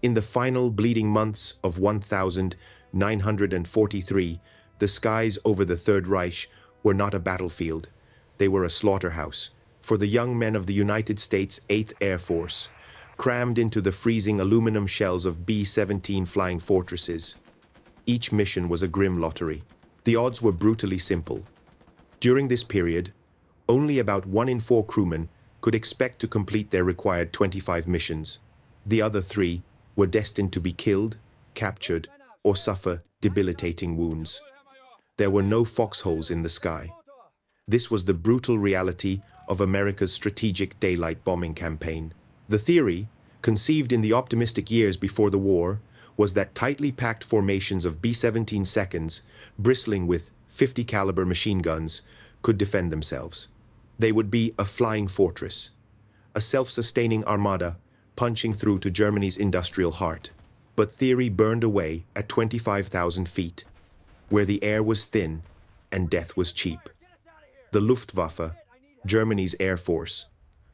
In the final bleeding months of 1943, the skies over the Third Reich were not a battlefield. They were a slaughterhouse for the young men of the United States 8th Air Force, crammed into the freezing aluminum shells of B-17 flying fortresses. Each mission was a grim lottery. The odds were brutally simple. During this period, only about 1 in 4 crewmen could expect to complete their required 25 missions. The other 3 were destined to be killed, captured, or suffer debilitating wounds. There were no foxholes in the sky. This was the brutal reality of America's strategic daylight bombing campaign. The theory, conceived in the optimistic years before the war, was that tightly packed formations of B-17 seconds, bristling with 50 caliber machine guns, could defend themselves. They would be a flying fortress, a self-sustaining armada punching through to Germany's industrial heart. But theory burned away at 25,000 feet, where the air was thin and death was cheap. The Luftwaffe, Germany's air force,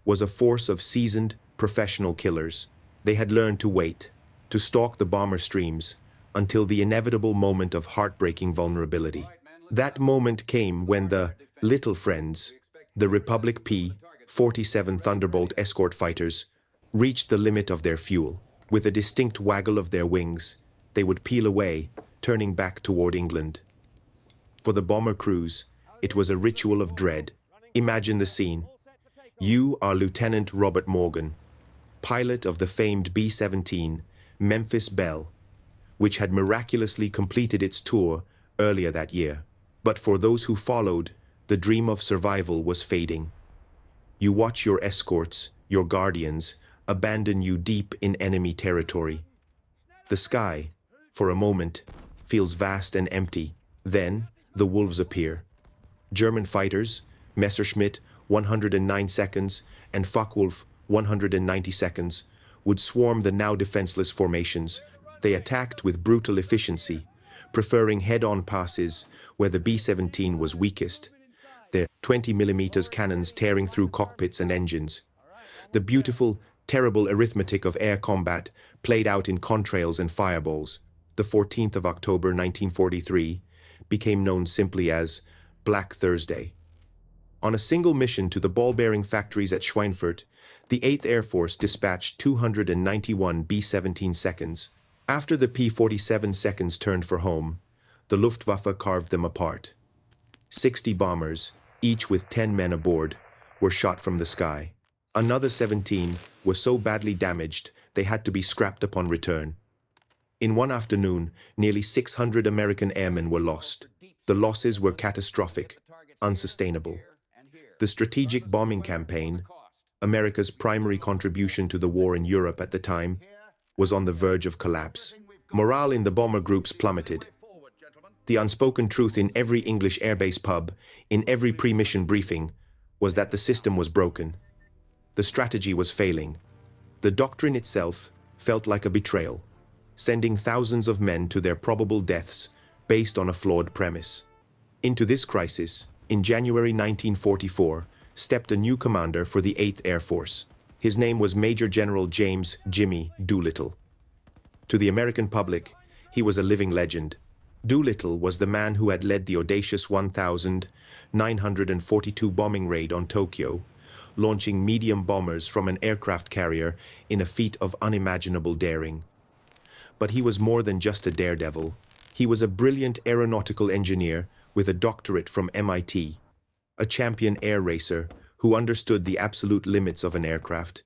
was a force of seasoned, professional killers. They had learned to wait, to stalk the bomber streams, until the inevitable moment of heartbreaking vulnerability. That moment came when the little friends, the Republic P-47 Thunderbolt escort fighters, reached the limit of their fuel. With a distinct waggle of their wings, they would peel away, turning back toward England. For the bomber crews, it was a ritual of dread. Imagine the scene. You are Lieutenant Robert Morgan, pilot of the famed B-17 Memphis Belle, which had miraculously completed its tour earlier that year. But for those who followed, the dream of survival was fading. You watch your escorts, your guardians, abandon you deep in enemy territory. The sky, for a moment, feels vast and empty. Then, the wolves appear. German fighters, Messerschmitt 109 seconds and Focke-Wulf 190 seconds, would swarm the now defenseless formations. They attacked with brutal efficiency, preferring head-on passes where the B-17 was weakest, their 20mm cannons tearing through cockpits and engines. The beautiful, terrible arithmetic of air combat played out in contrails and fireballs. The 14th of October 1943 became known simply as Black Thursday. On a single mission to the ball-bearing factories at Schweinfurt, the 8th Air Force dispatched 291 B-17 seconds. After the P-47 seconds turned for home, the Luftwaffe carved them apart. 60 bombers, each with 10 men aboard, were shot from the sky. Another 17 were so badly damaged they had to be scrapped upon return. In one afternoon, nearly 600 American airmen were lost. The losses were catastrophic, unsustainable. The strategic bombing campaign, America's primary contribution to the war in Europe at the time, was on the verge of collapse. Morale in the bomber groups plummeted. The unspoken truth in every English airbase pub, in every pre-mission briefing, was that the system was broken. The strategy was failing. The doctrine itself felt like a betrayal, sending thousands of men to their probable deaths based on a flawed premise. Into this crisis, in January 1944, stepped a new commander for the 8th Air Force. His name was Major General James "Jimmy" Doolittle. To the American public, he was a living legend. Doolittle was the man who had led the audacious 1942 bombing raid on Tokyo, launching medium bombers from an aircraft carrier in a feat of unimaginable daring. But he was more than just a daredevil. He was a brilliant aeronautical engineer with a doctorate from MIT, a champion air racer who understood the absolute limits of an aircraft,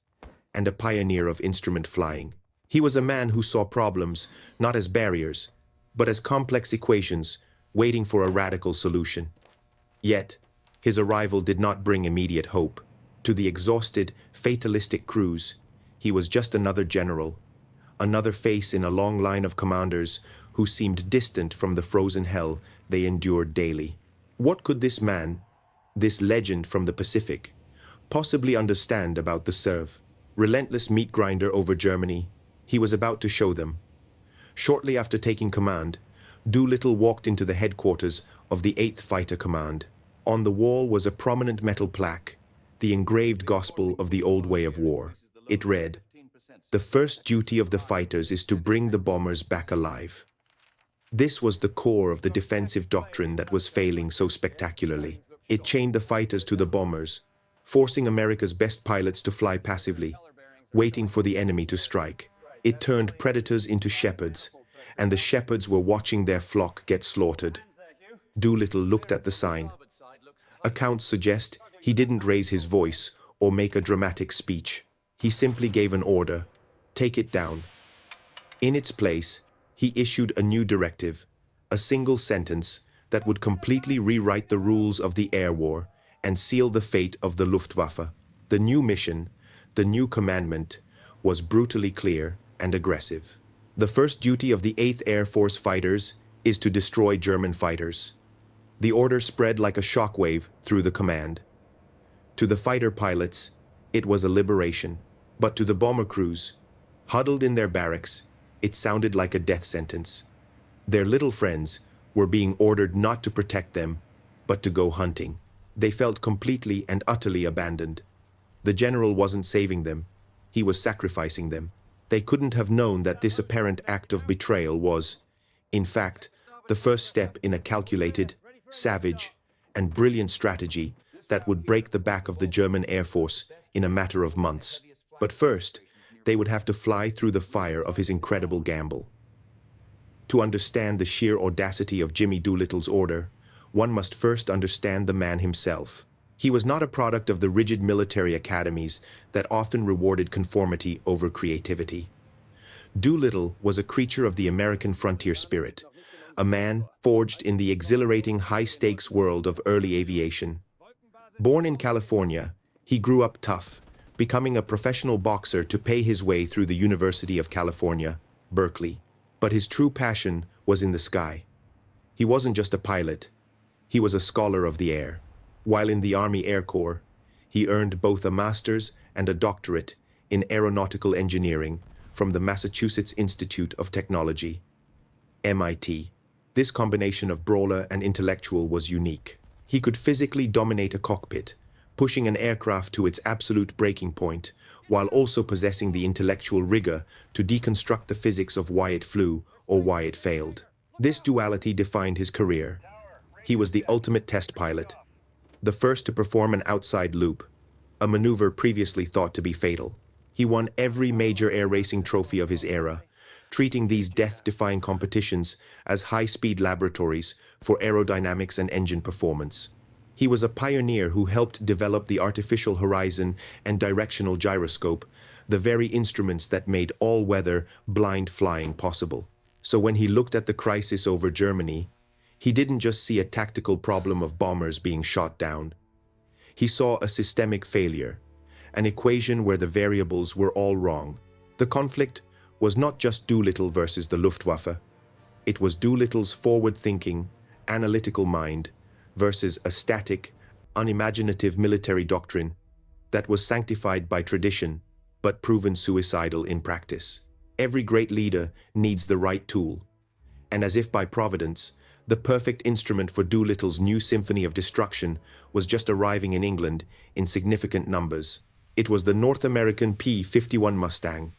and a pioneer of instrument flying. He was a man who saw problems not as barriers, but as complex equations waiting for a radical solution. Yet, his arrival did not bring immediate hope. To the exhausted, fatalistic crews, he was just another general, another face in a long line of commanders who seemed distant from the frozen hell they endured daily. What could this man, this legend from the Pacific, possibly understand about the serve, relentless meat grinder over Germany? He was about to show them. Shortly after taking command, Doolittle walked into the headquarters of the 8th Fighter Command. On the wall was a prominent metal plaque, the engraved gospel of the old way of war. It read, The first duty of the fighters is to bring the bombers back alive. This was the core of the defensive doctrine that was failing so spectacularly. It chained the fighters to the bombers, forcing America's best pilots to fly passively, waiting for the enemy to strike. It turned predators into shepherds, and the shepherds were watching their flock get slaughtered. Doolittle looked at the sign. Accounts suggest he didn't raise his voice or make a dramatic speech. He simply gave an order: take it down. In its place, he issued a new directive, a single sentence that would completely rewrite the rules of the air war and seal the fate of the Luftwaffe. The new mission, the new commandment, was brutally clear and aggressive. The first duty of the 8th Air Force fighters is to destroy German fighters. The order spread like a shockwave through the command. To the fighter pilots, it was a liberation. But to the bomber crews, huddled in their barracks, it sounded like a death sentence. Their little friends were being ordered not to protect them, but to go hunting. They felt completely and utterly abandoned. The general wasn't saving them, he was sacrificing them. They couldn't have known that this apparent act of betrayal was, in fact, the first step in a calculated, savage, and brilliant strategy that would break the back of the German Air Force in a matter of months. But first, they would have to fly through the fire of his incredible gamble. To understand the sheer audacity of Jimmy Doolittle's order, one must first understand the man himself. He was not a product of the rigid military academies that often rewarded conformity over creativity. Doolittle was a creature of the American frontier spirit, a man forged in the exhilarating high-stakes world of early aviation. Born in California, he grew up tough, becoming a professional boxer to pay his way through the University of California, Berkeley. But his true passion was in the sky. He wasn't just a pilot, he was a scholar of the air. While in the Army Air Corps, he earned both a master's and a doctorate in aeronautical engineering from the Massachusetts Institute of Technology, MIT. This combination of brawler and intellectual was unique. He could physically dominate a cockpit, pushing an aircraft to its absolute breaking point, while also possessing the intellectual rigor to deconstruct the physics of why it flew or why it failed. This duality defined his career. He was the ultimate test pilot, the first to perform an outside loop, a maneuver previously thought to be fatal. He won every major air racing trophy of his era, treating these death-defying competitions as high-speed laboratories for aerodynamics and engine performance. He was a pioneer who helped develop the artificial horizon and directional gyroscope, the very instruments that made all-weather, blind flying possible. So when he looked at the crisis over Germany, he didn't just see a tactical problem of bombers being shot down. He saw a systemic failure, an equation where the variables were all wrong. The conflict was not just Doolittle versus the Luftwaffe. It was Doolittle's forward-thinking, analytical mind versus a static, unimaginative military doctrine that was sanctified by tradition but proven suicidal in practice. Every great leader needs the right tool, and as if by providence, the perfect instrument for Doolittle's new symphony of destruction was just arriving in England in significant numbers. It was the North American P-51 Mustang.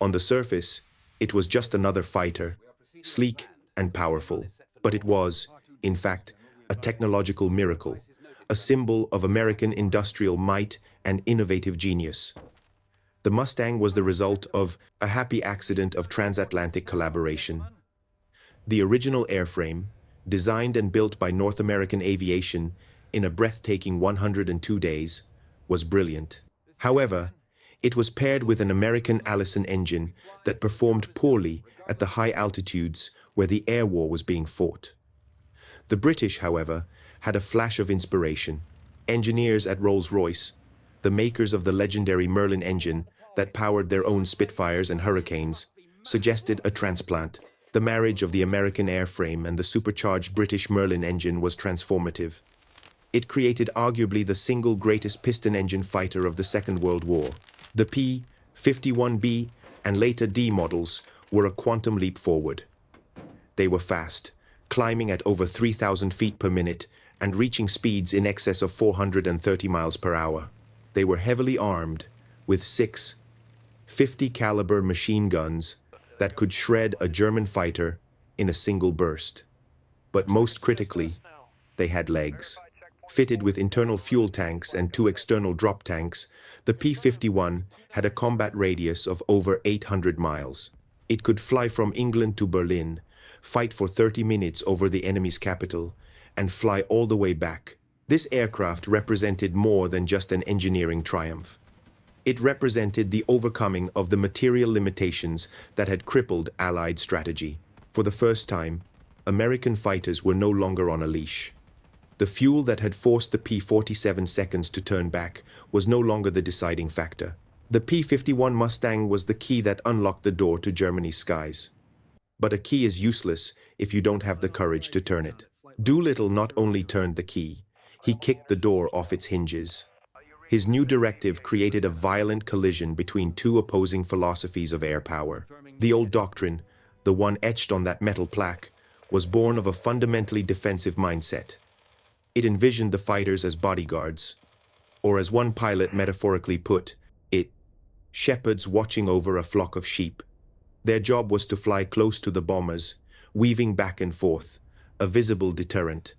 On the surface, it was just another fighter, sleek and powerful, but it was, in fact, a technological miracle, a symbol of American industrial might and innovative genius. The Mustang was the result of a happy accident of transatlantic collaboration. The original airframe, designed and built by North American Aviation in a breathtaking 102 days, was brilliant. However, it was paired with an American Allison engine that performed poorly at the high altitudes where the air war was being fought. The British, however, had a flash of inspiration. Engineers at Rolls-Royce, the makers of the legendary Merlin engine that powered their own Spitfires and Hurricanes, suggested a transplant. The marriage of the American airframe and the supercharged British Merlin engine was transformative. It created arguably the single greatest piston engine fighter of the Second World War. The P-51B and later D models were a quantum leap forward. They were fast, climbing at over 3,000 feet per minute and reaching speeds in excess of 430 miles per hour. They were heavily armed with 6 50 caliber machine guns that could shred a German fighter in a single burst. But most critically, they had legs. Fitted with internal fuel tanks and 2 external drop tanks, the P-51 had a combat radius of over 800 miles. It could fly from England to Berlin, fight for 30 minutes over the enemy's capital, and fly all the way back. This aircraft represented more than just an engineering triumph. It represented the overcoming of the material limitations that had crippled Allied strategy. For the first time, American fighters were no longer on a leash. The fuel that had forced the P-47 seconds to turn back was no longer the deciding factor. The P-51 Mustang was the key that unlocked the door to Germany's skies. But a key is useless if you don't have the courage to turn it. Doolittle not only turned the key, he kicked the door off its hinges. His new directive created a violent collision between 2 opposing philosophies of air power. The old doctrine, the one etched on that metal plaque, was born of a fundamentally defensive mindset. It envisioned the fighters as bodyguards, or as one pilot metaphorically put it, shepherds watching over a flock of sheep. Their job was to fly close to the bombers, weaving back and forth, a visible deterrent.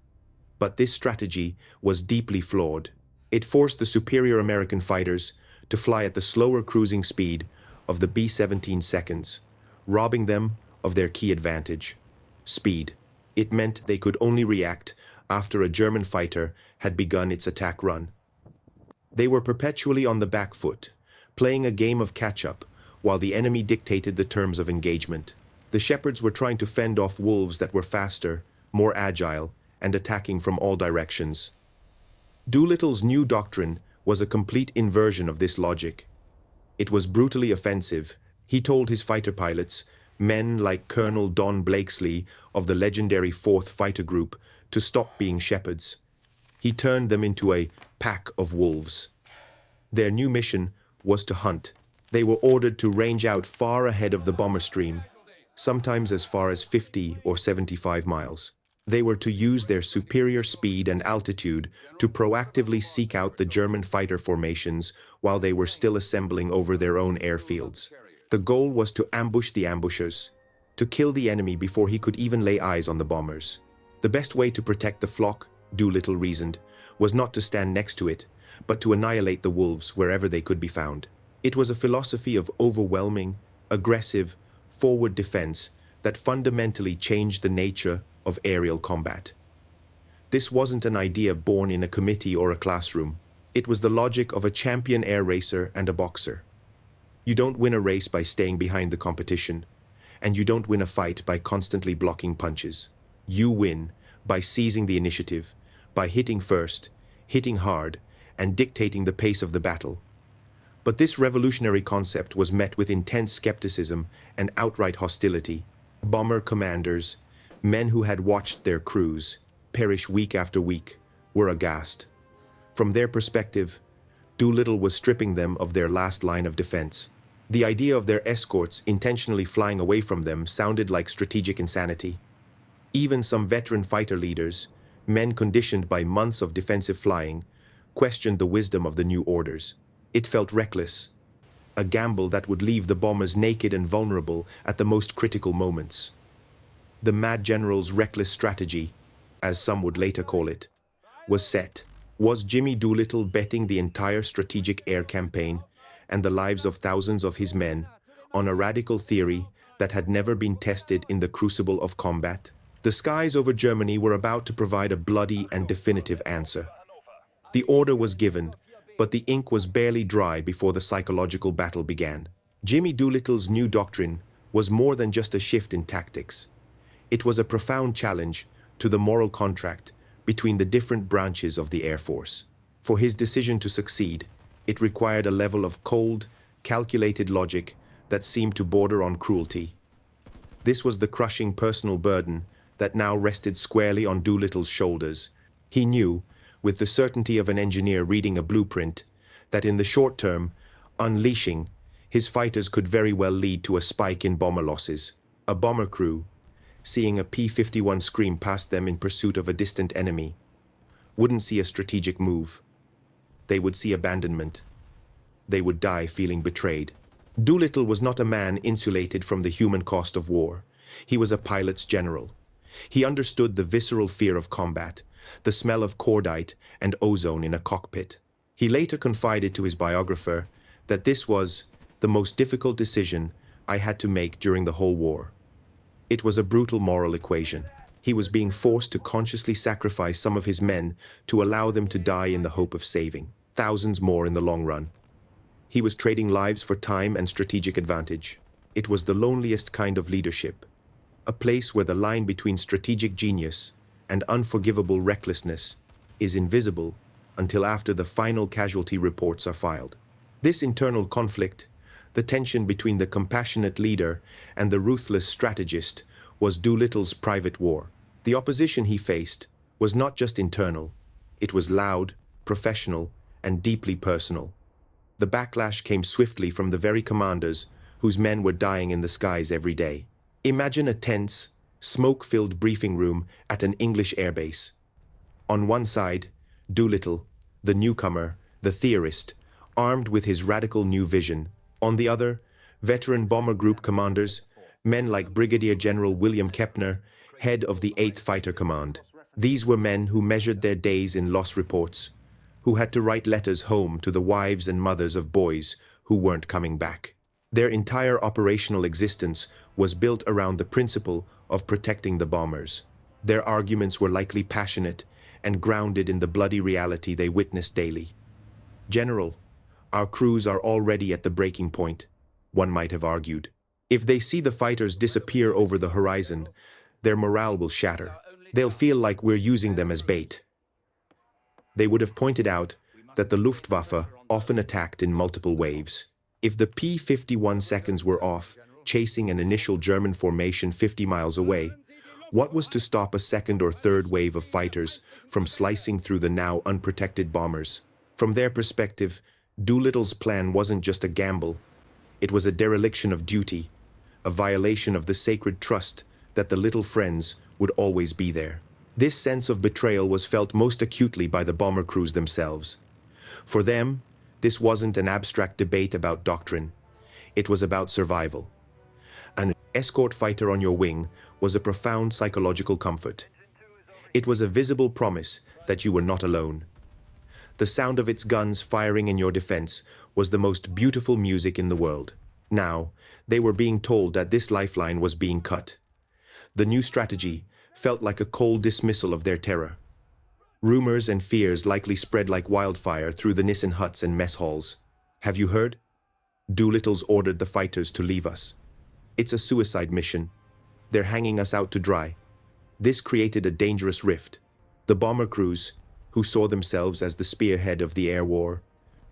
But this strategy was deeply flawed. It forced the superior American fighters to fly at the slower cruising speed of the B-17 seconds, robbing them of their key advantage, speed. It meant they could only react after a German fighter had begun its attack run. They were perpetually on the back foot, playing a game of catch-up while the enemy dictated the terms of engagement. The shepherds were trying to fend off wolves that were faster, more agile, and attacking from all directions. Doolittle's new doctrine was a complete inversion of this logic. It was brutally offensive. He told his fighter pilots, men like Colonel Don Blakesley of the legendary 4th Fighter Group, to stop being shepherds. He turned them into a pack of wolves. Their new mission was to hunt. They were ordered to range out far ahead of the bomber stream, sometimes as far as 50 or 75 miles. They were to use their superior speed and altitude to proactively seek out the German fighter formations while they were still assembling over their own airfields. The goal was to ambush the ambushers, to kill the enemy before he could even lay eyes on the bombers. The best way to protect the flock, Doolittle reasoned, was not to stand next to it, but to annihilate the wolves wherever they could be found. It was a philosophy of overwhelming, aggressive, forward defense that fundamentally changed the nature of aerial combat. This wasn't an idea born in a committee or a classroom. It was the logic of a champion air racer and a boxer. You don't win a race by staying behind the competition, and you don't win a fight by constantly blocking punches. You win by seizing the initiative, by hitting first, hitting hard, and dictating the pace of the battle. But this revolutionary concept was met with intense skepticism and outright hostility. Bomber commanders, men who had watched their crews perish week after week, were aghast. From their perspective, Doolittle was stripping them of their last line of defense. The idea of their escorts intentionally flying away from them sounded like strategic insanity. Even some veteran fighter leaders, men conditioned by months of defensive flying, questioned the wisdom of the new orders. It felt reckless, a gamble that would leave the bombers naked and vulnerable at the most critical moments. The Mad General's reckless strategy, as some would later call it, was set. Was Jimmy Doolittle betting the entire strategic air campaign and the lives of thousands of his men on a radical theory that had never been tested in the crucible of combat? The skies over Germany were about to provide a bloody and definitive answer. The order was given, but the ink was barely dry before the psychological battle began. Jimmy Doolittle's new doctrine was more than just a shift in tactics. It was a profound challenge to the moral contract between the different branches of the Air Force. For his decision to succeed, it required a level of cold, calculated logic that seemed to border on cruelty. This was the crushing personal burden that now rested squarely on Doolittle's shoulders. He knew, with the certainty of an engineer reading a blueprint, that in the short term, unleashing his fighters could very well lead to a spike in bomber losses. A bomber crew, seeing a P-51 scream past them in pursuit of a distant enemy, wouldn't see a strategic move. They would see abandonment. They would die feeling betrayed. Doolittle was not a man insulated from the human cost of war. He was a pilot's general. He understood the visceral fear of combat, the smell of cordite and ozone in a cockpit. He later confided to his biographer that this was the most difficult decision I had to make during the whole war. It was a brutal moral equation. He was being forced to consciously sacrifice some of his men to allow them to die in the hope of saving thousands more in the long run. He was trading lives for time and strategic advantage. It was the loneliest kind of leadership, a place where the line between strategic genius and unforgivable recklessness is invisible until after the final casualty reports are filed. This internal conflict, the tension between the compassionate leader and the ruthless strategist, was Doolittle's private war. The opposition he faced was not just internal, it was loud, professional, and deeply personal. The backlash came swiftly from the very commanders whose men were dying in the skies every day. Imagine a tense, smoke-filled briefing room at an English airbase. On one side, Doolittle, the newcomer, the theorist, armed with his radical new vision. On the other, veteran bomber group commanders, men like Brigadier General William Kepner, head of the 8th Fighter Command. These were men who measured their days in loss reports, who had to write letters home to the wives and mothers of boys who weren't coming back. Their entire operational existence was built around the principle of protecting the bombers. Their arguments were likely passionate and grounded in the bloody reality they witnessed daily. "General, our crews are already at the breaking point," one might have argued. "If they see the fighters disappear over the horizon, their morale will shatter. They'll feel like we're using them as bait." They would have pointed out that the Luftwaffe often attacked in multiple waves. If the P-51 seconds were off, chasing an initial German formation 50 miles away, what was to stop a second or third wave of fighters from slicing through the now unprotected bombers? From their perspective, Doolittle's plan wasn't just a gamble. It was a dereliction of duty, a violation of the sacred trust that the little friends would always be there. This sense of betrayal was felt most acutely by the bomber crews themselves. For them, this wasn't an abstract debate about doctrine. It was about survival. An escort fighter on your wing was a profound psychological comfort. It was a visible promise that you were not alone. The sound of its guns firing in your defense was the most beautiful music in the world. Now, they were being told that this lifeline was being cut. The new strategy felt like a cold dismissal of their terror. Rumors and fears likely spread like wildfire through the Nissen huts and mess halls. "Have you heard? Doolittle's ordered the fighters to leave us. It's a suicide mission. They're hanging us out to dry." This created a dangerous rift. The bomber crews, who saw themselves as the spearhead of the air war,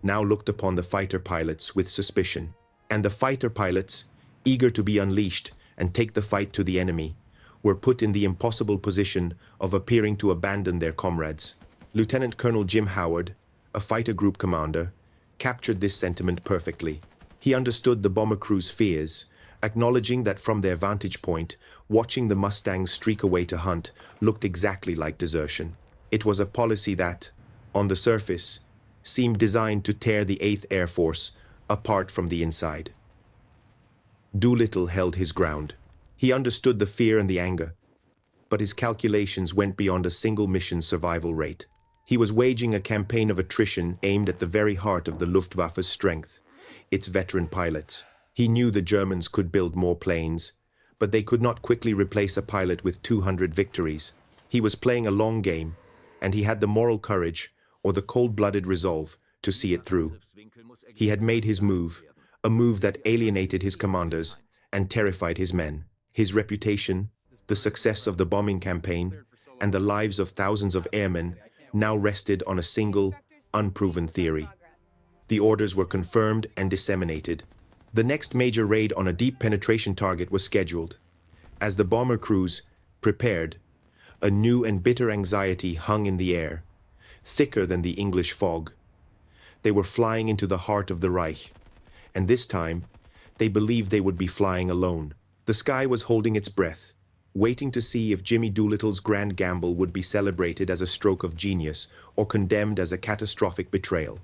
now looked upon the fighter pilots with suspicion. And the fighter pilots, eager to be unleashed and take the fight to the enemy, were put in the impossible position of appearing to abandon their comrades. Lieutenant Colonel Jim Howard, a fighter group commander, captured this sentiment perfectly. He understood the bomber crew's fears, acknowledging that from their vantage point, watching the Mustangs streak away to hunt looked exactly like desertion. It was a policy that, on the surface, seemed designed to tear the 8th Air Force apart from the inside. Doolittle held his ground. He understood the fear and the anger, but his calculations went beyond a single mission's survival rate. He was waging a campaign of attrition aimed at the very heart of the Luftwaffe's strength, its veteran pilots. He knew the Germans could build more planes, but they could not quickly replace a pilot with 200 victories. He was playing a long game, and he had the moral courage or the cold-blooded resolve to see it through. He had made his move, a move that alienated his commanders and terrified his men. His reputation, the success of the bombing campaign, and the lives of thousands of airmen now rested on a single, unproven theory. The orders were confirmed and disseminated. The next major raid on a deep penetration target was scheduled. As the bomber crews prepared, a new and bitter anxiety hung in the air, thicker than the English fog. They were flying into the heart of the Reich, and this time, they believed they would be flying alone. The sky was holding its breath, waiting to see if Jimmy Doolittle's grand gamble would be celebrated as a stroke of genius or condemned as a catastrophic betrayal.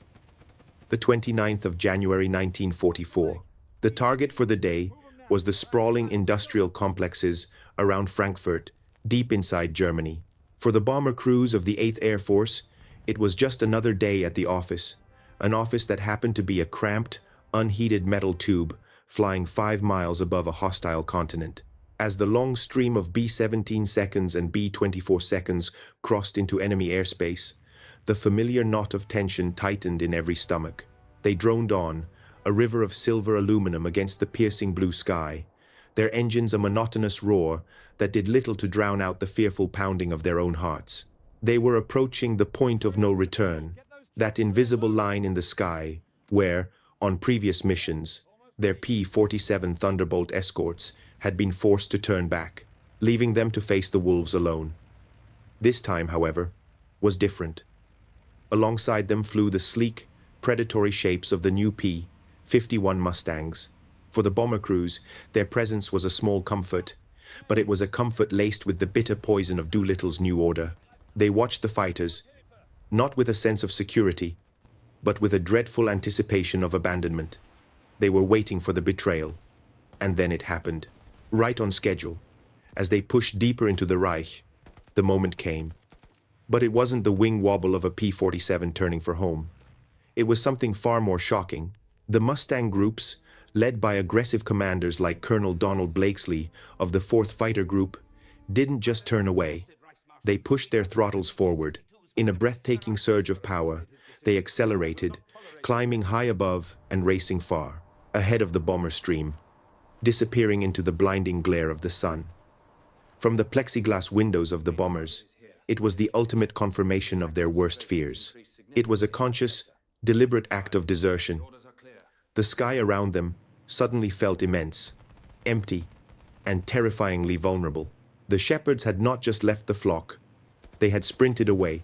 The 29th of January 1944. The target for the day was the sprawling industrial complexes around Frankfurt, deep inside Germany. For the bomber crews of the 8th Air Force, it was just another day at the office, an office that happened to be a cramped, unheated metal tube flying 5 miles above a hostile continent. As the long stream of B-17 seconds and B-24 seconds crossed into enemy airspace, the familiar knot of tension tightened in every stomach. They droned on, a river of silver aluminum against the piercing blue sky, their engines a monotonous roar that did little to drown out the fearful pounding of their own hearts. They were approaching the point of no return, that invisible line in the sky where, on previous missions, their P-47 Thunderbolt escorts had been forced to turn back, leaving them to face the wolves alone. This time, however, was different. Alongside them flew the sleek, predatory shapes of the new P-51 Mustangs. For the bomber crews, their presence was a small comfort, but it was a comfort laced with the bitter poison of Doolittle's new order. They watched the fighters, not with a sense of security, but with a dreadful anticipation of abandonment. They were waiting for the betrayal. And then it happened. Right on schedule. As they pushed deeper into the Reich, the moment came. But it wasn't the wing wobble of a P-47 turning for home. It was something far more shocking. The Mustang groups, led by aggressive commanders like Colonel Donald Blakesley of the 4th Fighter Group, didn't just turn away. They pushed their throttles forward. In a breathtaking surge of power, they accelerated, climbing high above and racing far, ahead of the bomber stream, disappearing into the blinding glare of the sun. From the plexiglass windows of the bombers, it was the ultimate confirmation of their worst fears. It was a conscious, deliberate act of desertion. The sky around them suddenly felt immense, empty, and terrifyingly vulnerable. The shepherds had not just left the flock, they had sprinted away,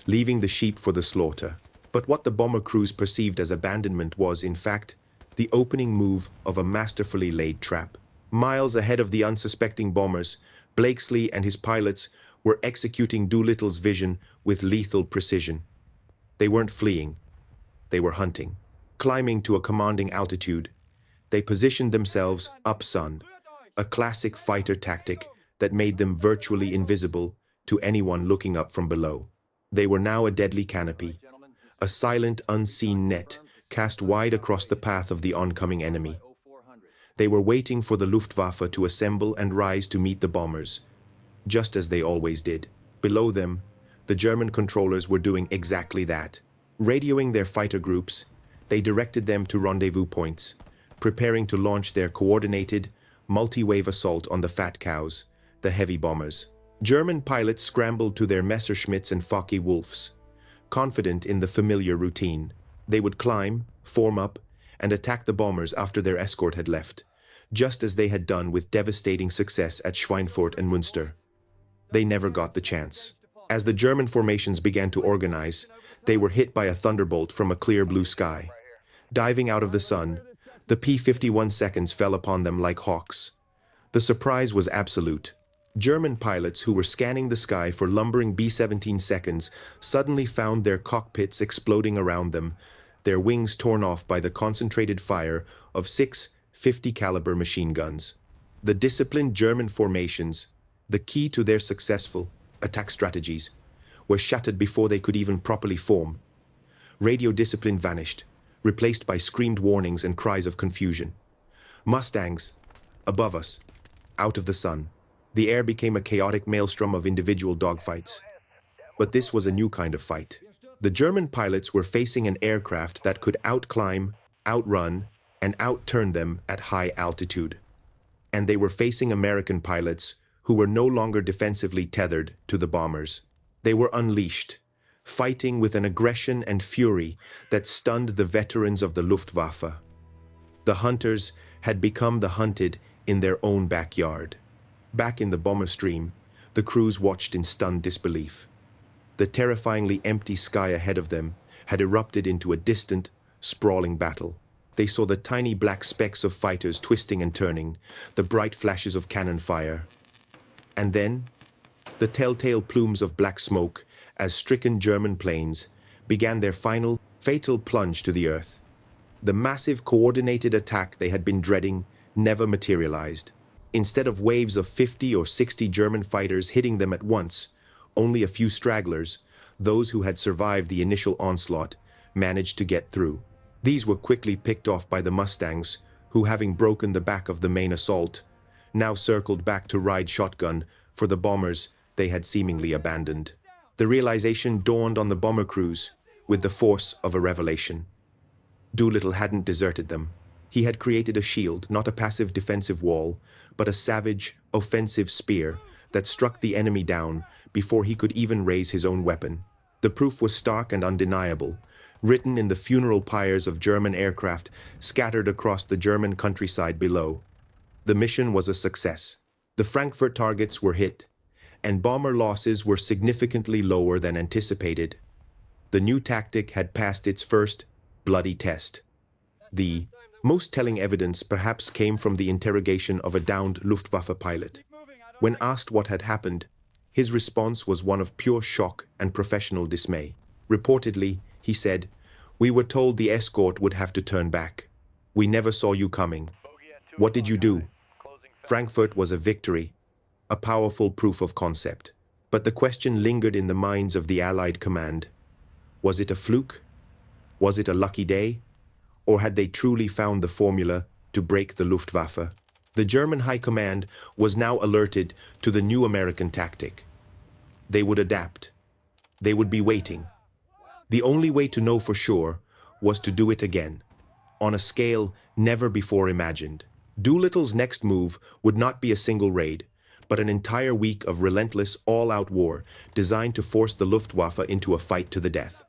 leaving the sheep for the slaughter. But what the bomber crews perceived as abandonment was, in fact, the opening move of a masterfully laid trap. Miles ahead of the unsuspecting bombers, Blakesley and his pilots were executing Doolittle's vision with lethal precision. They weren't fleeing, they were hunting. Climbing to a commanding altitude, they positioned themselves up-sun, a classic fighter tactic that made them virtually invisible to anyone looking up from below. They were now a deadly canopy, a silent, unseen net cast wide across the path of the oncoming enemy. They were waiting for the Luftwaffe to assemble and rise to meet the bombers, just as they always did. Below them, the German controllers were doing exactly that. Radioing their fighter groups, they directed them to rendezvous points, preparing to launch their coordinated, multi-wave assault on the Fat Cows, the heavy bombers. German pilots scrambled to their Messerschmitts and Focke-Wulfs, confident in the familiar routine. They would climb, form up, and attack the bombers after their escort had left, just as they had done with devastating success at Schweinfurt and Münster. They never got the chance. As the German formations began to organize, they were hit by a thunderbolt from a clear blue sky. Diving out of the sun, the P-51 seconds fell upon them like hawks. The surprise was absolute. German pilots who were scanning the sky for lumbering B-17 seconds suddenly found their cockpits exploding around them, their wings torn off by the concentrated fire of 6 50-caliber machine guns. The disciplined German formations, the key to their successful attack strategies, were shattered before they could even properly form. Radio discipline vanished, replaced by screamed warnings and cries of confusion. Mustangs, above us, out of the sun. The air became a chaotic maelstrom of individual dogfights. But this was a new kind of fight. The German pilots were facing an aircraft that could outclimb, outrun, and outturn them at high altitude. And they were facing American pilots who were no longer defensively tethered to the bombers. They were unleashed, fighting with an aggression and fury that stunned the veterans of the Luftwaffe. The hunters had become the hunted in their own backyard. Back in the bomber stream, the crews watched in stunned disbelief. The terrifyingly empty sky ahead of them had erupted into a distant, sprawling battle. They saw the tiny black specks of fighters twisting and turning, the bright flashes of cannon fire. And then, the telltale plumes of black smoke as stricken German planes began their final, fatal plunge to the earth. The massive coordinated attack they had been dreading never materialized. Instead of waves of 50 or 60 German fighters hitting them at once, only a few stragglers, those who had survived the initial onslaught, managed to get through. These were quickly picked off by the Mustangs, who, having broken the back of the main assault, now circled back to ride shotgun for the bombers they had seemingly abandoned. The realization dawned on the bomber crews with the force of a revelation. Doolittle hadn't deserted them. He had created a shield, not a passive defensive wall, but a savage, offensive spear that struck the enemy down before he could even raise his own weapon. The proof was stark and undeniable, written in the funeral pyres of German aircraft scattered across the German countryside below. The mission was a success. The Frankfurt targets were hit, and bomber losses were significantly lower than anticipated. The new tactic had passed its first bloody test. The most telling evidence perhaps came from the interrogation of a downed Luftwaffe pilot. When asked what had happened, his response was one of pure shock and professional dismay. Reportedly, he said, "We were told the escort would have to turn back. We never saw you coming. What did you do?" Frankfurt was a victory, a powerful proof of concept. But the question lingered in the minds of the Allied command. Was it a fluke? Was it a lucky day? Or had they truly found the formula to break the Luftwaffe? The German High Command was now alerted to the new American tactic. They would adapt. They would be waiting. The only way to know for sure was to do it again, on a scale never before imagined. Doolittle's next move would not be a single raid, but an entire week of relentless, all-out war designed to force the Luftwaffe into a fight to the death.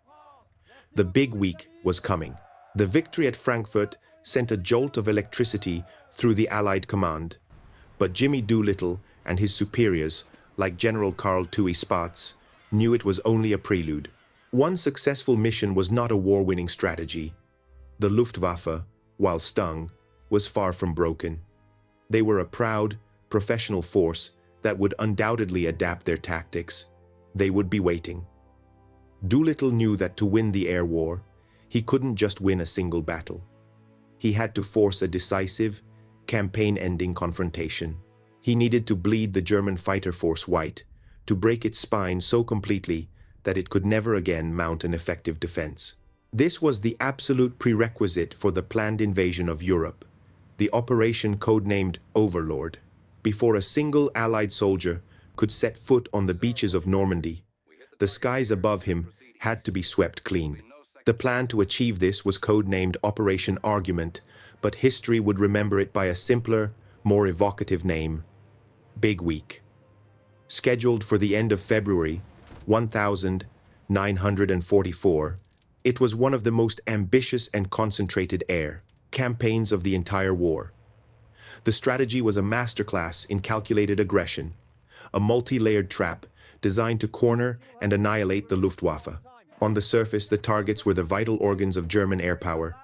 The big week was coming. The victory at Frankfurt sent a jolt of electricity through the Allied command, but Jimmy Doolittle and his superiors, like General Karl Tui Spaatz, knew it was only a prelude. One successful mission was not a war-winning strategy. The Luftwaffe, while stung, was far from broken. They were a proud, professional force that would undoubtedly adapt their tactics. They would be waiting. Doolittle knew that to win the air war, he couldn't just win a single battle. He had to force a decisive, campaign-ending confrontation. He needed to bleed the German fighter force white, to break its spine so completely that it could never again mount an effective defense. This was the absolute prerequisite for the planned invasion of Europe, the operation codenamed Overlord. Before a single Allied soldier could set foot on the beaches of Normandy, the skies above him had to be swept clean. The plan to achieve this was codenamed Operation Argument, but history would remember it by a simpler, more evocative name: Big Week. Scheduled for the end of February 1944, it was one of the most ambitious and concentrated air campaigns of the entire war. The strategy was a masterclass in calculated aggression, a multi-layered trap designed to corner and annihilate the Luftwaffe. On the surface, the targets were the vital organs of German air power,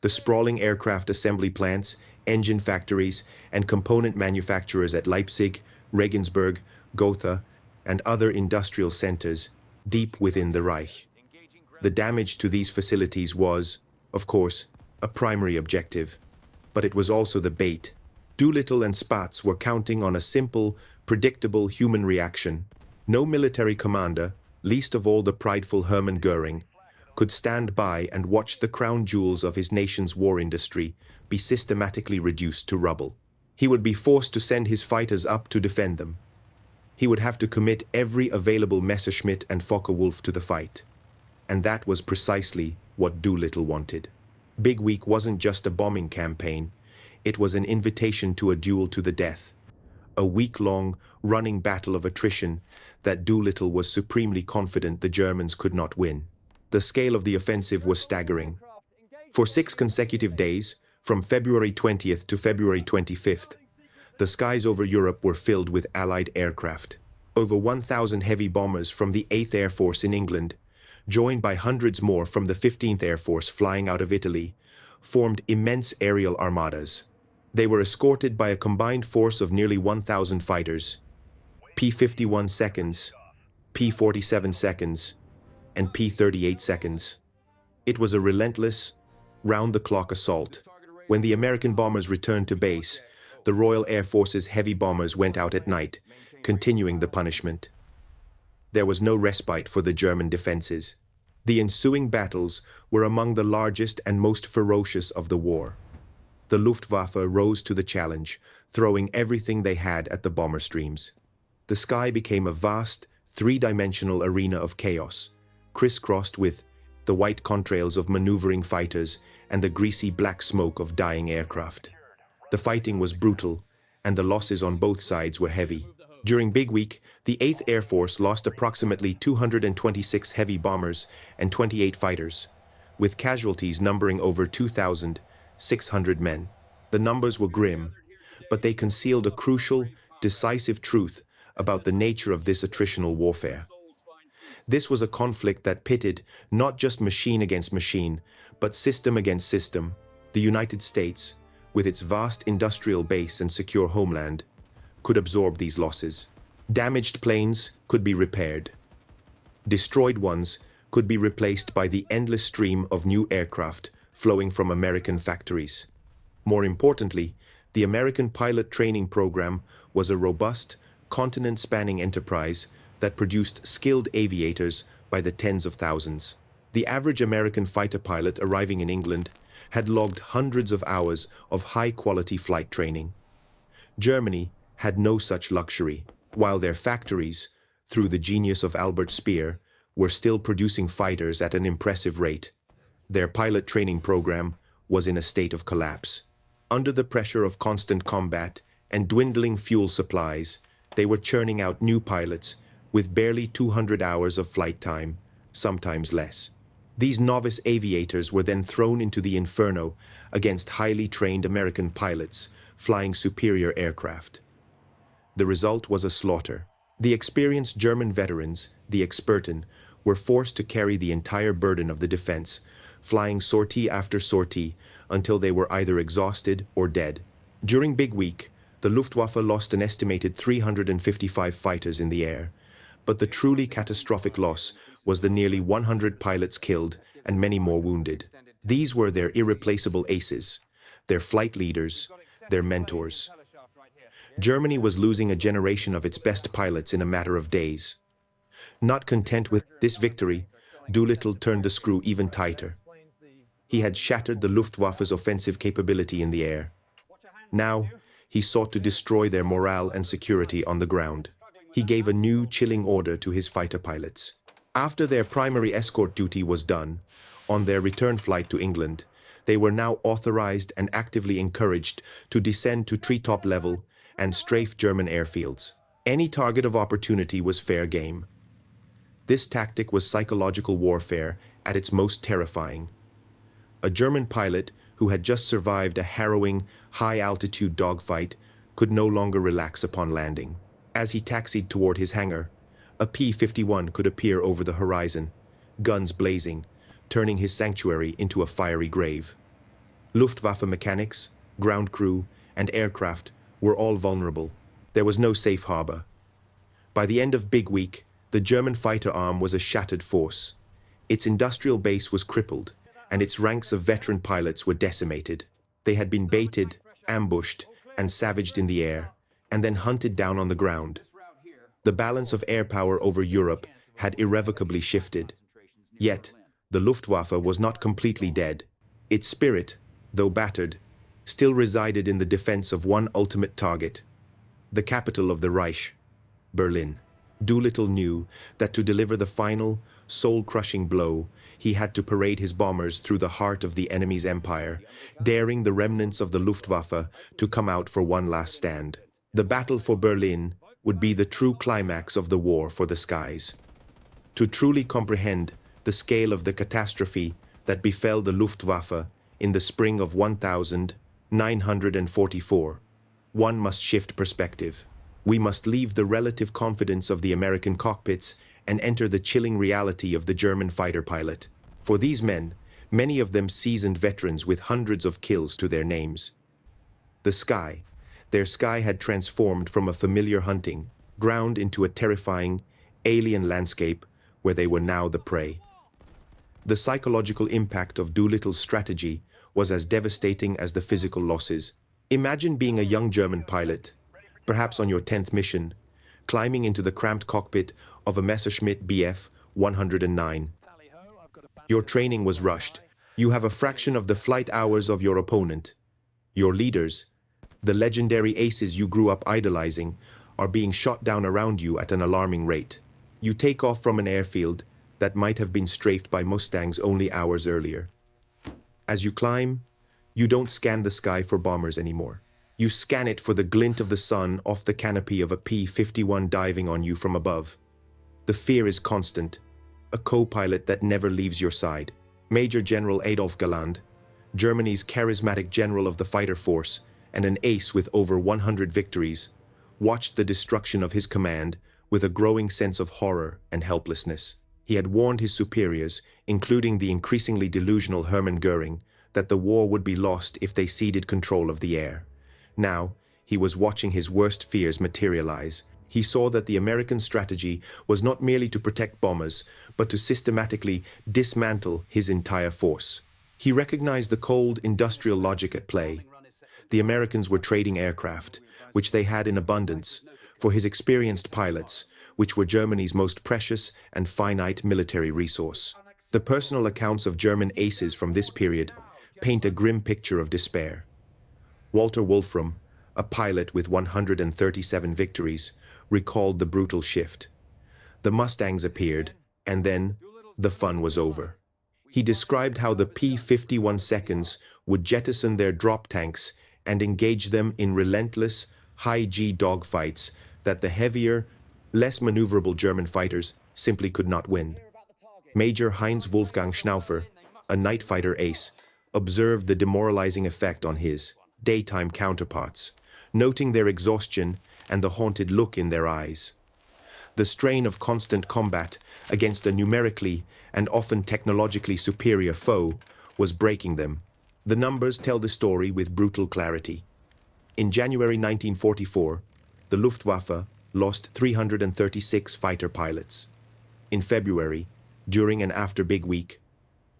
the sprawling aircraft assembly plants, engine factories, and component manufacturers at Leipzig, Regensburg, Gotha, and other industrial centers deep within the Reich. The damage to these facilities was, of course, a primary objective, but it was also the bait. Doolittle and Spaatz were counting on a simple, predictable human reaction. No military commander, least of all the prideful Hermann Göring, could stand by and watch the crown jewels of his nation's war industry be systematically reduced to rubble. He would be forced to send his fighters up to defend them. He would have to commit every available Messerschmitt and Focke-Wulf to the fight. And that was precisely what Doolittle wanted. Big Week wasn't just a bombing campaign. It was an invitation to a duel to the death. A week-long, running battle of attrition that Doolittle was supremely confident the Germans could not win. The scale of the offensive was staggering. For 6 consecutive days, from February 20th to February 25th, the skies over Europe were filled with Allied aircraft. Over 1,000 heavy bombers from the 8th Air Force in England, joined by hundreds more from the 15th Air Force flying out of Italy, formed immense aerial armadas. They were escorted by a combined force of nearly 1,000 fighters, P-51 seconds, P-47 seconds, and P-38 seconds. It was a relentless, round-the-clock assault. When the American bombers returned to base, the Royal Air Force's heavy bombers went out at night, continuing the punishment. There was no respite for the German defenses. The ensuing battles were among the largest and most ferocious of the war. The Luftwaffe rose to the challenge, throwing everything they had at the bomber streams. The sky became a vast, three-dimensional arena of chaos, crisscrossed with the white contrails of maneuvering fighters and the greasy black smoke of dying aircraft. The fighting was brutal, and the losses on both sides were heavy. During Big Week, the 8th Air Force lost approximately 226 heavy bombers and 28 fighters, with casualties numbering over 2,600 men. The numbers were grim, but they concealed a crucial, decisive truth about the nature of this attritional warfare. This was a conflict that pitted not just machine against machine, but system against system. The United States, with its vast industrial base and secure homeland, could absorb these losses. Damaged planes could be repaired. Destroyed ones could be replaced by the endless stream of new aircraft flowing from American factories. More importantly, the American pilot training program was a robust, continent-spanning enterprise that produced skilled aviators by the tens of thousands. The average American fighter pilot arriving in England had logged hundreds of hours of high-quality flight training. Germany had no such luxury, while their factories, through the genius of Albert Speer, were still producing fighters at an impressive rate. Their pilot training program was in a state of collapse. Under the pressure of constant combat and dwindling fuel supplies, they were churning out new pilots with barely 200 hours of flight time, sometimes less. These novice aviators were then thrown into the inferno against highly trained American pilots flying superior aircraft. The result was a slaughter. The experienced German veterans, the Experten, were forced to carry the entire burden of the defense, flying sortie after sortie until they were either exhausted or dead. During Big Week, the Luftwaffe lost an estimated 355 fighters in the air, but the truly catastrophic loss was the nearly 100 pilots killed and many more wounded. These were their irreplaceable aces, their flight leaders, their mentors. Germany was losing a generation of its best pilots in a matter of days. Not content with this victory, Doolittle turned the screw even tighter. He had shattered the Luftwaffe's offensive capability in the air. Now, he sought to destroy their morale and security on the ground. He gave a new, chilling order to his fighter pilots. After their primary escort duty was done, on their return flight to England, they were now authorized and actively encouraged to descend to treetop level and strafe German airfields. Any target of opportunity was fair game. This tactic was psychological warfare at its most terrifying. A German pilot who had just survived a harrowing, high-altitude dogfight could no longer relax upon landing. As he taxied toward his hangar, a P-51 could appear over the horizon, guns blazing, turning his sanctuary into a fiery grave. Luftwaffe mechanics, ground crew, and aircraft were all vulnerable. There was no safe harbor. By the end of Big Week, the German fighter arm was a shattered force. Its industrial base was crippled, and its ranks of veteran pilots were decimated. They had been baited, ambushed, and savaged in the air, and then hunted down on the ground. The balance of air power over Europe had irrevocably shifted. Yet, the Luftwaffe was not completely dead. Its spirit, though battered, still resided in the defense of one ultimate target, the capital of the Reich, Berlin. Doolittle knew that to deliver the final, soul-crushing blow, he had to parade his bombers through the heart of the enemy's empire, daring the remnants of the Luftwaffe to come out for one last stand. The battle for Berlin would be the true climax of the war for the skies. To truly comprehend the scale of the catastrophe that befell the Luftwaffe in the spring of 1944, one must shift perspective. We must leave the relative confidence of the American cockpits and enter the chilling reality of the German fighter pilot. For these men, many of them seasoned veterans with hundreds of kills to their names. Their sky had transformed from a familiar hunting ground into a terrifying, alien landscape where they were now the prey. The psychological impact of Doolittle's strategy was as devastating as the physical losses. Imagine being a young German pilot, perhaps on your 10th mission, climbing into the cramped cockpit of a Messerschmitt Bf 109. Your training was rushed. You have a fraction of the flight hours of your opponent. Your leaders, the legendary aces you grew up idolizing, are being shot down around you at an alarming rate. You take off from an airfield that might have been strafed by Mustangs only hours earlier. As you climb, you don't scan the sky for bombers anymore. You scan it for the glint of the sun off the canopy of a P-51 diving on you from above. The fear is constant, a co-pilot that never leaves your side. Major General Adolf Galland, Germany's charismatic general of the fighter force and an ace with over 100 victories, watched the destruction of his command with a growing sense of horror and helplessness. He had warned his superiors, including the increasingly delusional Hermann Göring, that the war would be lost if they ceded control of the air. Now, he was watching his worst fears materialize. He saw that the American strategy was not merely to protect bombers, but to systematically dismantle his entire force. He recognized the cold industrial logic at play. The Americans were trading aircraft, which they had in abundance, for his experienced pilots, which were Germany's most precious and finite military resource. The personal accounts of German aces from this period paint a grim picture of despair. Walter Wolfram, a pilot with 137 victories, recalled the brutal shift. The Mustangs appeared, and then the fun was over. He described how the P-51 seconds would jettison their drop tanks and engage them in relentless, high-G dogfights that the heavier, less maneuverable German fighters simply could not win. Major Heinz Wolfgang Schnaufer, a night fighter ace, observed the demoralizing effect on his daytime counterparts, noting their exhaustion and the haunted look in their eyes. The strain of constant combat against a numerically and often technologically superior foe was breaking them. The numbers tell the story with brutal clarity. In January 1944, the Luftwaffe lost 336 fighter pilots. In February, during and after Big Week,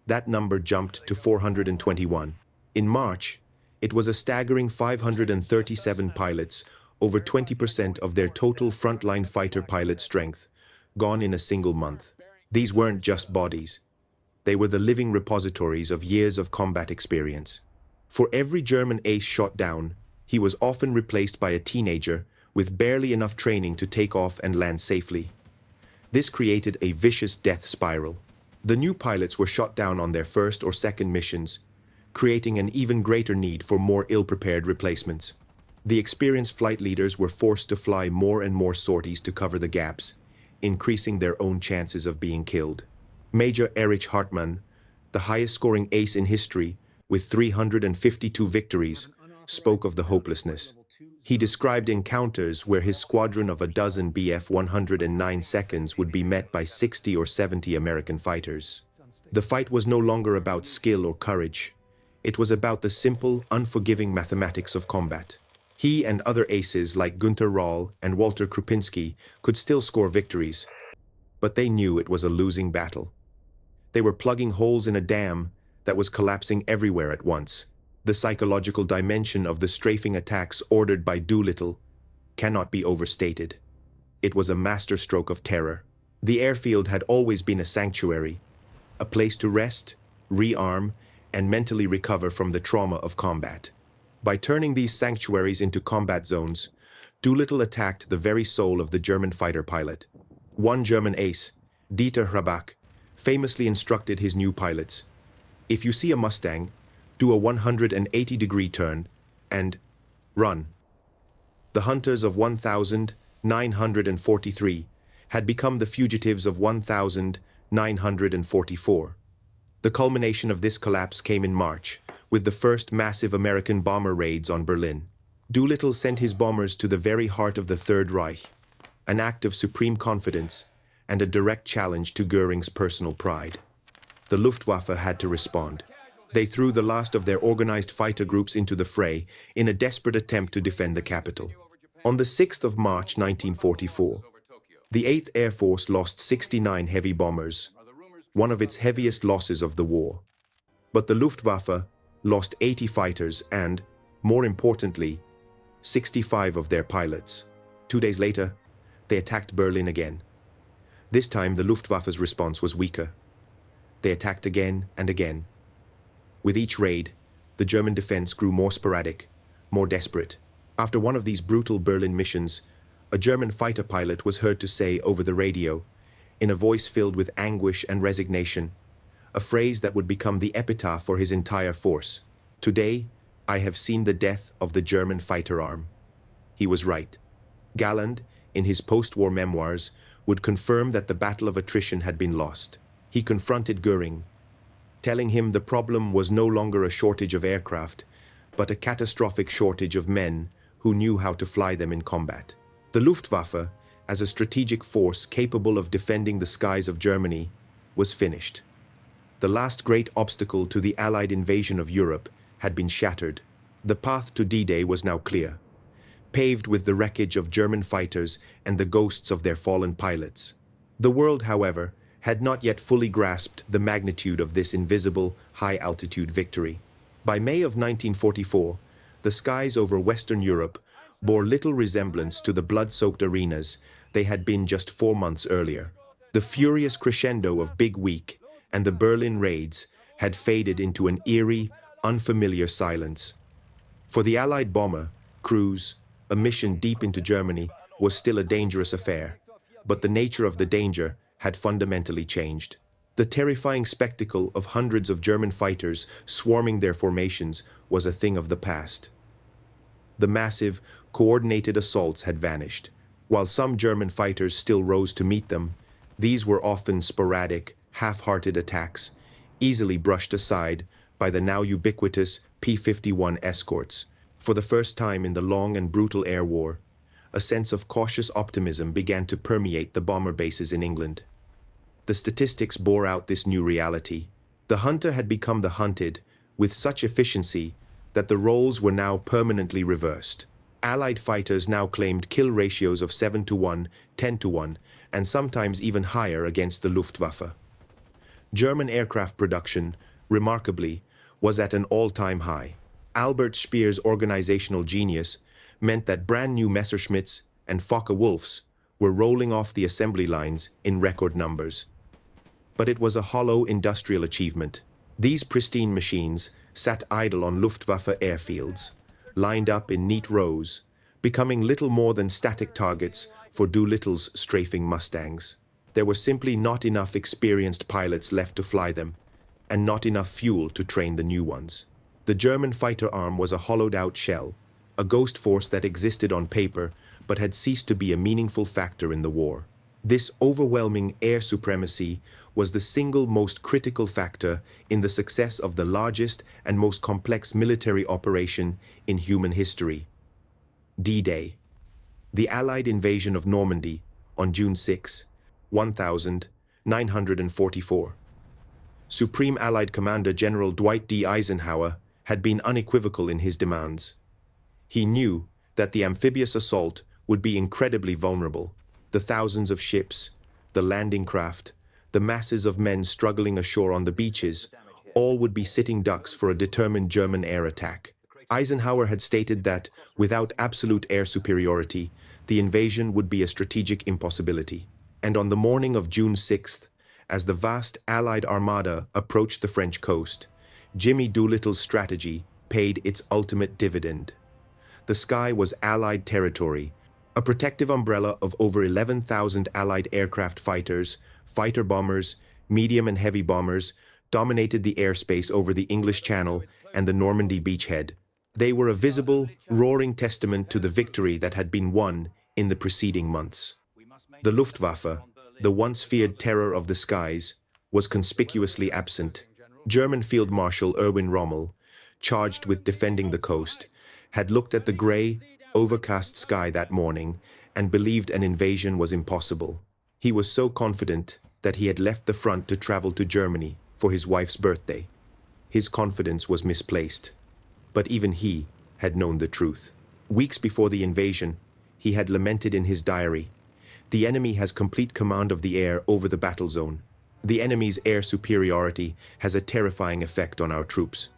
that number jumped to 421. In March, it was a staggering 537 pilots, over 20% of their total frontline fighter pilot strength, gone in a single month. These weren't just bodies. They were the living repositories of years of combat experience. For every German ace shot down, he was often replaced by a teenager with barely enough training to take off and land safely. This created a vicious death spiral. The new pilots were shot down on their first or second missions, creating an even greater need for more ill-prepared replacements. The experienced flight leaders were forced to fly more and more sorties to cover the gaps, increasing their own chances of being killed. Major Erich Hartmann, the highest-scoring ace in history, with 352 victories, spoke of the hopelessness. He described encounters where his squadron of a dozen Bf 109 seconds would be met by 60 or 70 American fighters. The fight was no longer about skill or courage. It was about the simple, unforgiving mathematics of combat. He and other aces like Günter Rahl and Walter Krupinski could still score victories, but they knew it was a losing battle. They were plugging holes in a dam that was collapsing everywhere at once. The psychological dimension of the strafing attacks ordered by Doolittle cannot be overstated. It was a masterstroke of terror. The airfield had always been a sanctuary, a place to rest, rearm, and mentally recover from the trauma of combat. By turning these sanctuaries into combat zones, Doolittle attacked the very soul of the German fighter pilot. One German ace, Dieter Hrabach, famously instructed his new pilots, "If you see a Mustang, do a 180-degree turn and run." The hunters of 1,943 had become the fugitives of 1,944. The culmination of this collapse came in March, with the first massive American bomber raids on Berlin. Doolittle sent his bombers to the very heart of the Third Reich, an act of supreme confidence and a direct challenge to Göring's personal pride. The Luftwaffe had to respond. They threw the last of their organized fighter groups into the fray in a desperate attempt to defend the capital. On the 6th of March 1944, the 8th Air Force lost 69 heavy bombers, one of its heaviest losses of the war. But the Luftwaffe lost 80 fighters and, more importantly, 65 of their pilots. 2 days later, they attacked Berlin again. This time, the Luftwaffe's response was weaker. They attacked again and again. With each raid, the German defense grew more sporadic, more desperate. After one of these brutal Berlin missions, a German fighter pilot was heard to say over the radio, in a voice filled with anguish and resignation, a phrase that would become the epitaph for his entire force. "Today, I have seen the death of the German fighter arm." He was right. Galland, in his post-war memoirs, would confirm that the battle of attrition had been lost. He confronted Göring, telling him the problem was no longer a shortage of aircraft, but a catastrophic shortage of men who knew how to fly them in combat. The Luftwaffe, as a strategic force capable of defending the skies of Germany, was finished. The last great obstacle to the Allied invasion of Europe had been shattered. The path to D-Day was now clear, paved with the wreckage of German fighters and the ghosts of their fallen pilots. The world, however, had not yet fully grasped the magnitude of this invisible, high-altitude victory. By May of 1944, the skies over Western Europe bore little resemblance to the blood-soaked arenas they had been just 4 months earlier. The furious crescendo of Big Week and the Berlin raids had faded into an eerie, unfamiliar silence. For the Allied bomber, cruise, a mission deep into Germany, was still a dangerous affair, but the nature of the danger had fundamentally changed. The terrifying spectacle of hundreds of German fighters swarming their formations was a thing of the past. The massive, coordinated assaults had vanished. While some German fighters still rose to meet them, these were often sporadic, half-hearted attacks, easily brushed aside by the now ubiquitous P-51 escorts. For the first time in the long and brutal air war, a sense of cautious optimism began to permeate the bomber bases in England. The statistics bore out this new reality. The hunter had become the hunted with such efficiency that the roles were now permanently reversed. Allied fighters now claimed kill ratios of 7-1, 10-1, and sometimes even higher against the Luftwaffe. German aircraft production, remarkably, was at an all-time high. Albert Speer's organizational genius meant that brand-new Messerschmitts and Focke-Wulfs were rolling off the assembly lines in record numbers. But it was a hollow industrial achievement. These pristine machines sat idle on Luftwaffe airfields, lined up in neat rows, becoming little more than static targets for Doolittle's strafing Mustangs. There were simply not enough experienced pilots left to fly them, and not enough fuel to train the new ones. The German fighter arm was a hollowed-out shell, a ghost force that existed on paper but had ceased to be a meaningful factor in the war. This overwhelming air supremacy was the single most critical factor in the success of the largest and most complex military operation in human history. D-Day. The Allied invasion of Normandy on June 6, 1944. Supreme Allied Commander General Dwight D. Eisenhower had been unequivocal in his demands. He knew that the amphibious assault would be incredibly vulnerable. The thousands of ships, the landing craft, the masses of men struggling ashore on the beaches, all would be sitting ducks for a determined German air attack. Eisenhower had stated that, without absolute air superiority, the invasion would be a strategic impossibility. And on the morning of June 6th, as the vast Allied armada approached the French coast, Jimmy Doolittle's strategy paid its ultimate dividend. The sky was Allied territory, a protective umbrella of over 11,000 Allied aircraft fighters, fighter bombers, medium and heavy bombers, dominated the airspace over the English Channel and the Normandy beachhead. They were a visible, roaring testament to the victory that had been won in the preceding months. The Luftwaffe, the once feared terror of the skies, was conspicuously absent. German Field Marshal Erwin Rommel, charged with defending the coast, had looked at the grey, overcast sky that morning and believed an invasion was impossible. He was so confident that he had left the front to travel to Germany for his wife's birthday. His confidence was misplaced, but even he had known the truth. Weeks before the invasion, he had lamented in his diary, "The enemy has complete command of the air over the battle zone. The enemy's air superiority has a terrifying effect on our troops."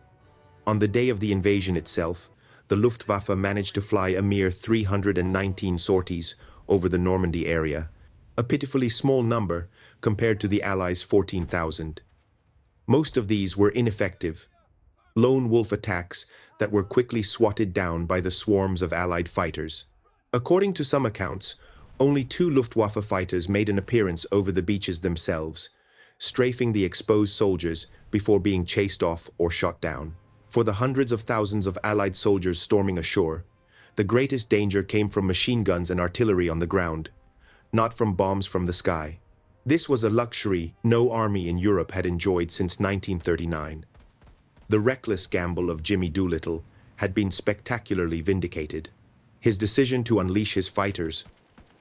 On the day of the invasion itself, the Luftwaffe managed to fly a mere 319 sorties over the Normandy area, a pitifully small number compared to the Allies' 14,000. Most of these were ineffective, lone wolf attacks that were quickly swatted down by the swarms of Allied fighters. According to some accounts, only 2 Luftwaffe fighters made an appearance over the beaches themselves, strafing the exposed soldiers before being chased off or shot down. For the hundreds of thousands of Allied soldiers storming ashore, the greatest danger came from machine guns and artillery on the ground, not from bombs from the sky. This was a luxury no army in Europe had enjoyed since 1939. The reckless gamble of Jimmy Doolittle had been spectacularly vindicated. His decision to unleash his fighters,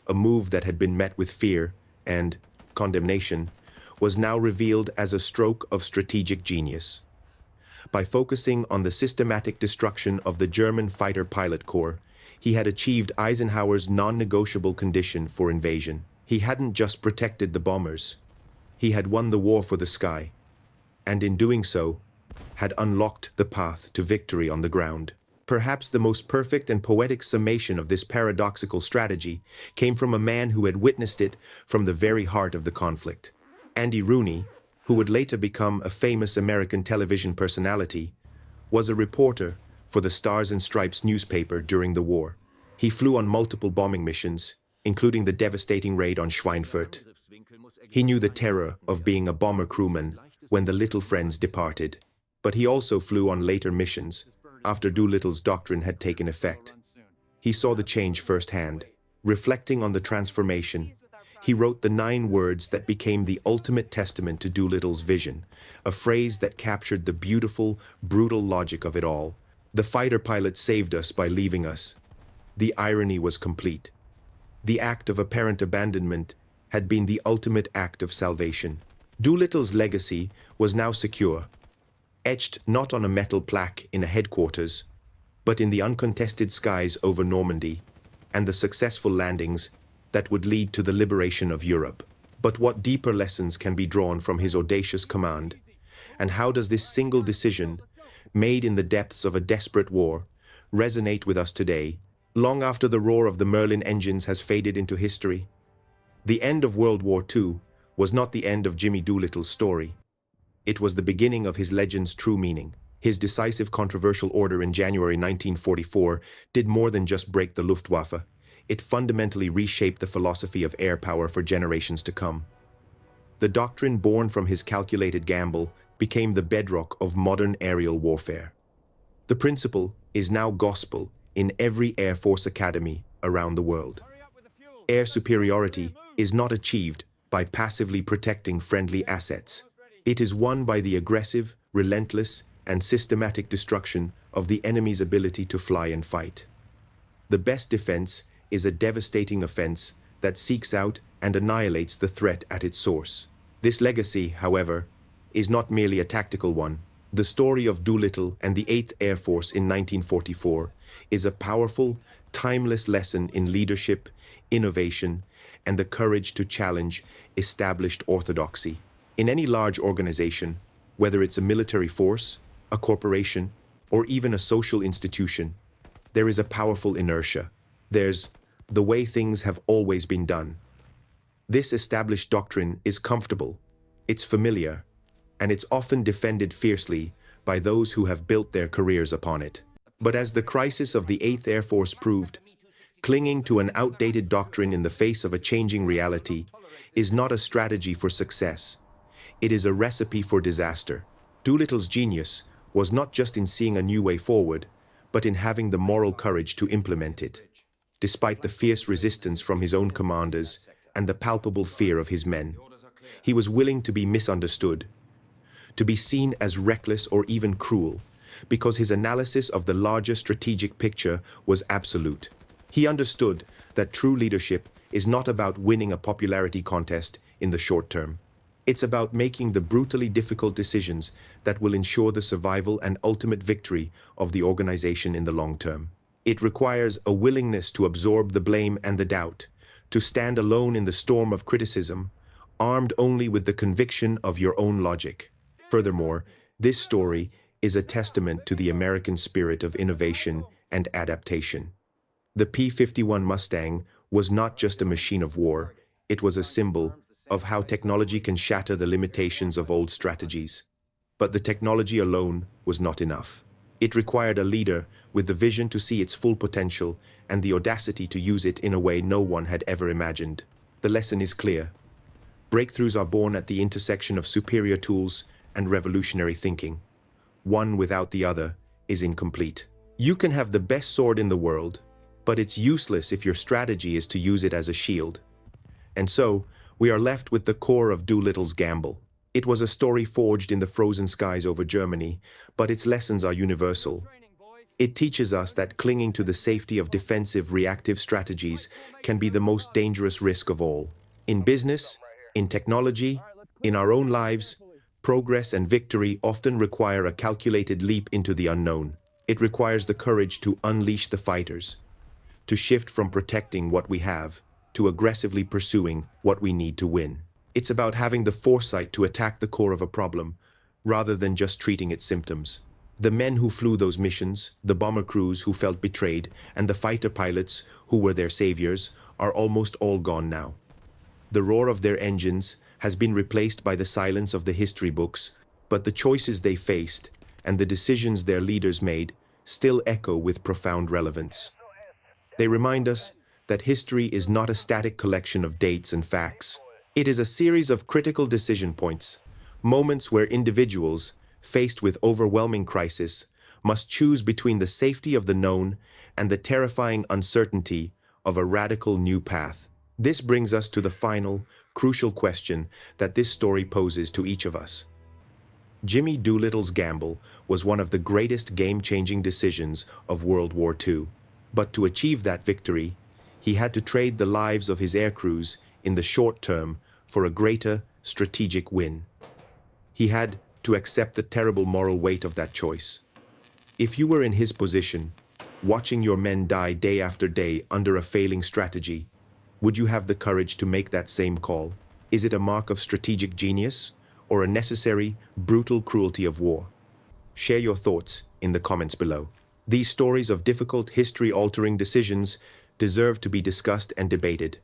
a move that had been met with fear and condemnation, was now revealed as a stroke of strategic genius. By focusing on the systematic destruction of the German fighter pilot corps, he had achieved Eisenhower's non-negotiable condition for invasion. He hadn't just protected the bombers. He had won the war for the sky, and in doing so, had unlocked the path to victory on the ground. Perhaps the most perfect and poetic summation of this paradoxical strategy came from a man who had witnessed it from the very heart of the conflict. Andy Rooney, who would later become a famous American television personality, was a reporter for the Stars and Stripes newspaper during the war. He flew on multiple bombing missions, including the devastating raid on Schweinfurt. He knew the terror of being a bomber crewman when the little friends departed, but he also flew on later missions after Doolittle's doctrine had taken effect. He saw the change firsthand. Reflecting on the transformation, he wrote the 9 words that became the ultimate testament to Doolittle's vision, a phrase that captured the beautiful, brutal logic of it all. The fighter pilot saved us by leaving us. The irony was complete. The act of apparent abandonment had been the ultimate act of salvation. Doolittle's legacy was now secure, etched not on a metal plaque in a headquarters, but in the uncontested skies over Normandy and the successful landings that would lead to the liberation of Europe. But what deeper lessons can be drawn from his audacious command? And how does this single decision, made in the depths of a desperate war, resonate with us today, long after the roar of the Merlin engines has faded into history? The end of World War II was not the end of Jimmy Doolittle's story. It was the beginning of his legend's true meaning. His decisive controversial order in January 1944 did more than just break the Luftwaffe. It fundamentally reshaped the philosophy of air power for generations to come. The doctrine born from his calculated gamble became the bedrock of modern aerial warfare. The principle is now gospel in every Air Force academy around the world. Air superiority is not achieved by passively protecting friendly assets. It is won by the aggressive, relentless, and systematic destruction of the enemy's ability to fly and fight. The best defense is a devastating offense that seeks out and annihilates the threat at its source. This legacy, however, is not merely a tactical one. The story of Doolittle and the 8th Air Force in 1944 is a powerful, timeless lesson in leadership, innovation, and the courage to challenge established orthodoxy. In any large organization, whether it's a military force, a corporation, or even a social institution, there is a powerful inertia. There's the way things have always been done. This established doctrine is comfortable, it's familiar, and it's often defended fiercely by those who have built their careers upon it. But as the crisis of the 8th Air Force proved, clinging to an outdated doctrine in the face of a changing reality is not a strategy for success. It is a recipe for disaster. Doolittle's genius was not just in seeing a new way forward, but in having the moral courage to implement it. Despite the fierce resistance from his own commanders and the palpable fear of his men, he was willing to be misunderstood, to be seen as reckless or even cruel, because his analysis of the larger strategic picture was absolute. He understood that true leadership is not about winning a popularity contest in the short term. It's about making the brutally difficult decisions that will ensure the survival and ultimate victory of the organization in the long term. It requires a willingness to absorb the blame and the doubt, to stand alone in the storm of criticism, armed only with the conviction of your own logic. Furthermore, this story is a testament to the American spirit of innovation and adaptation. The P-51 Mustang was not just a machine of war, it was a symbol of how technology can shatter the limitations of old strategies. But the technology alone was not enough. It required a leader with the vision to see its full potential and the audacity to use it in a way no one had ever imagined. The lesson is clear. Breakthroughs are born at the intersection of superior tools and revolutionary thinking. One without the other is incomplete. You can have the best sword in the world, but it's useless if your strategy is to use it as a shield. And so, we are left with the core of Doolittle's gamble. It was a story forged in the frozen skies over Germany, but its lessons are universal. It teaches us that clinging to the safety of defensive, reactive strategies can be the most dangerous risk of all. In business, in technology, in our own lives, progress and victory often require a calculated leap into the unknown. It requires the courage to unleash the fighters, to shift from protecting what we have to aggressively pursuing what we need to win. It's about having the foresight to attack the core of a problem, rather than just treating its symptoms. The men who flew those missions, the bomber crews who felt betrayed, and the fighter pilots who were their saviors are almost all gone now. The roar of their engines has been replaced by the silence of the history books, but the choices they faced and the decisions their leaders made still echo with profound relevance. They remind us that history is not a static collection of dates and facts. It is a series of critical decision points, moments where individuals, faced with overwhelming crisis, must choose between the safety of the known and the terrifying uncertainty of a radical new path. This brings us to the final, crucial question that this story poses to each of us. Jimmy Doolittle's gamble was one of the greatest game-changing decisions of World War II. But to achieve that victory, he had to trade the lives of his air crews in the short term for a greater strategic win. He had to accept the terrible moral weight of that choice. If you were in his position, watching your men die day after day under a failing strategy, would you have the courage to make that same call? Is it a mark of strategic genius or a necessary, brutal cruelty of war? Share your thoughts in the comments below. These stories of difficult, history-altering decisions deserve to be discussed and debated.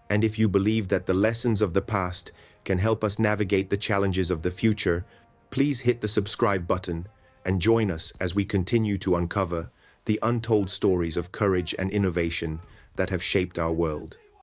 And if you believe that the lessons of the past can help us navigate the challenges of the future, please hit the subscribe button and join us as we continue to uncover the untold stories of courage and innovation that have shaped our world.